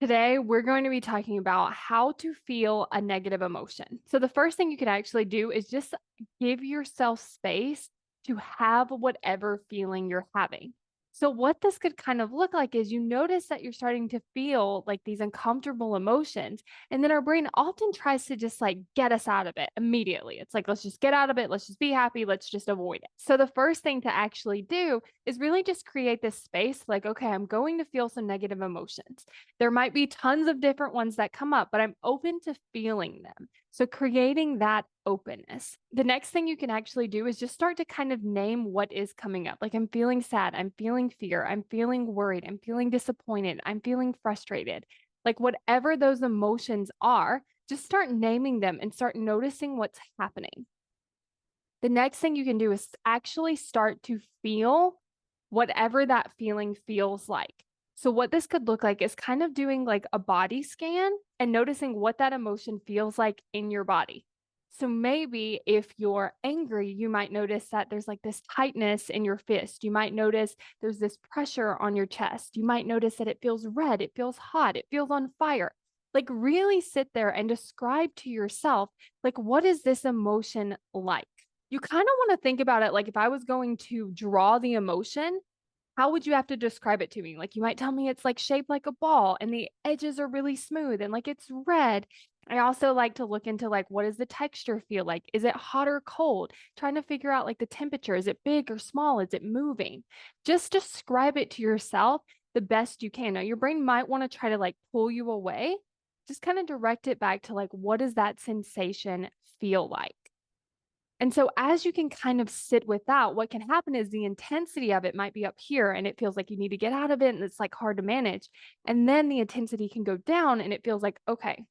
Today, we're going to be talking about how to feel a negative emotion. So, the first thing you can actually do is just give yourself space to have whatever feeling you're having. So, what this could kind of look like is you notice that you're starting to feel like these uncomfortable emotions. And then our brain often tries to just like get us out of it immediately. It's like, let's just get out of it. Let's just be happy. Let's just avoid it. So, the first thing to actually do is really just create this space like, okay, I'm going to feel some negative emotions. There might be tons of different ones that come up, but I'm open to feeling them. So creating that openness. The next thing you can actually do is just start to kind of name what is coming up. Like I'm feeling sad, I'm feeling fear, I'm feeling worried, I'm feeling disappointed, I'm feeling frustrated. Like whatever those emotions are, just start naming them and start noticing what's happening. The next thing you can do is actually start to feel whatever that feeling feels like. So, what this could look like is kind of doing like a body scan and noticing what that emotion feels like in your body. So, maybe if you're angry, you might notice that there's like this tightness in your fist. You might notice there's this pressure on your chest. You might notice that it feels red, it feels hot, it feels on fire. Like, really sit there and describe to yourself, like, what is this emotion like? You kind of want to think about it like if I was going to draw the emotion, how would you have to describe it to me? Like you might tell me it's like shaped like a ball and the edges are really smooth and like it's red. I also like to look into like what does the texture feel like? Is it hot or cold? Trying to figure out like the temperature. Is it big or small? Is it moving? Just describe it to yourself the best you can. Now your brain might want to try to like pull you away. Just kind of direct it back to like what does that sensation feel like? And so, as you can kind of sit with that, what can happen is the intensity of it might be up here and it feels like you need to get out of it and it's like hard to manage. And then the intensity can go down and it feels like, okay,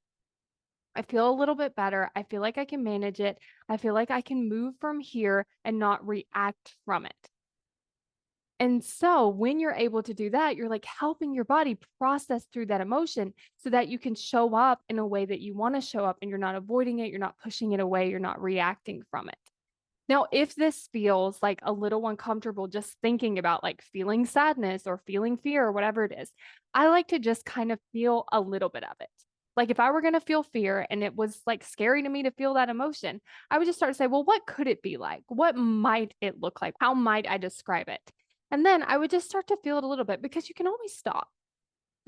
I feel a little bit better. I feel like I can manage it. I feel like I can move from here and not react from it. And so, when you're able to do that, you're like helping your body process through that emotion so that you can show up in a way that you want to show up and you're not avoiding it, you're not pushing it away, you're not reacting from it. Now, if this feels like a little uncomfortable just thinking about like feeling sadness or feeling fear or whatever it is, I like to just kind of feel a little bit of it. Like if I were going to feel fear and it was like scary to me to feel that emotion, I would just start to say, well, what could it be like? What might it look like? How might I describe it? And then I would just start to feel it a little bit because you can always stop.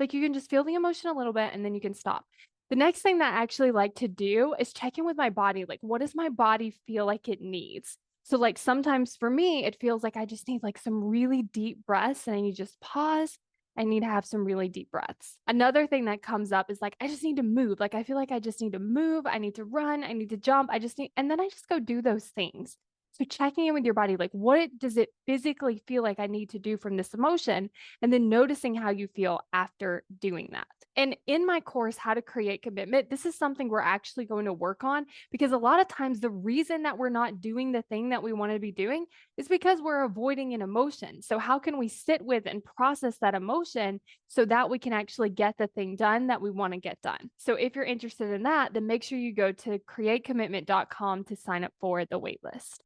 Like you can just feel the emotion a little bit and then you can stop. The next thing that I actually like to do is check in with my body. Like, what does my body feel like it needs? So, like, sometimes for me, it feels like I just need like some really deep breaths and I need to just pause. I need to have some really deep breaths. Another thing that comes up is like, I just need to move. Like, I feel like I just need to move. I need to run. I need to jump. I just need, and then I just go do those things. So, checking in with your body, like, what does it physically feel like I need to do from this emotion? And then noticing how you feel after doing that. And in my course, How to Create Commitment, this is something we're actually going to work on because a lot of times the reason that we're not doing the thing that we want to be doing is because we're avoiding an emotion. So, how can we sit with and process that emotion so that we can actually get the thing done that we want to get done? So, if you're interested in that, then make sure you go to createcommitment.com to sign up for the waitlist.